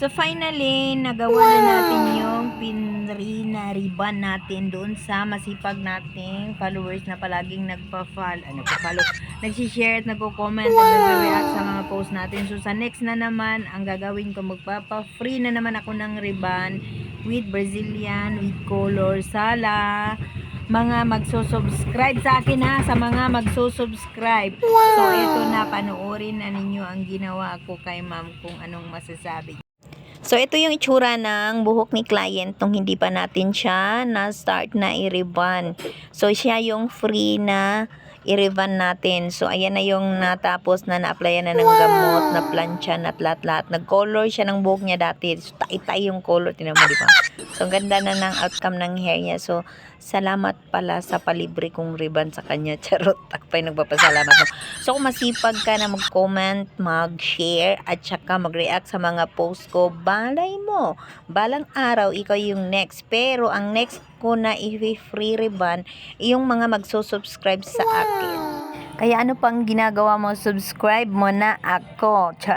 So finally, nagawa na natin yung pinrina ribbon natin doon sa masipag nating followers na palaging nagpa-follow, nag-share at nagko-comment at nagre-react sa mga post natin. So sa next na naman, ang gagawin ko, magpapa-free na naman ako ng ribbon with Brazilian, with color sala mga magsusubscribe sa akin ha, sa mga magsusubscribe. So ito na, panoorin na ninyo ang ginawa ko kay ma'am kung anong masasabi. So, ito yung itsura ng buhok ni client nung hindi pa natin siya na-start na i-ribbon. So, siya yung free na i-ribbon natin. So, ayan na yung natapos na na-applyan na ng gamot, na plancha, at lahat-lahat. Nag-color siya ng buhok niya dati. So, tay-tay yung color. Tinan mo, di ba? So, ang ganda na ng outcome ng hair niya. So, salamat pala sa palibre kong ribbon sa kanya. Charot, takpay nagpapasalamat mo. So, kung masipag ka na mag-comment, mag-share, at saka mag-react sa mga post ko, balay mo. Balang araw, ikaw yung next. Pero, ang next ko na i-free ribbon, yung mga magsusubscribe sa akin. Kaya ano pang ginagawa mo? Subscribe mo na ako.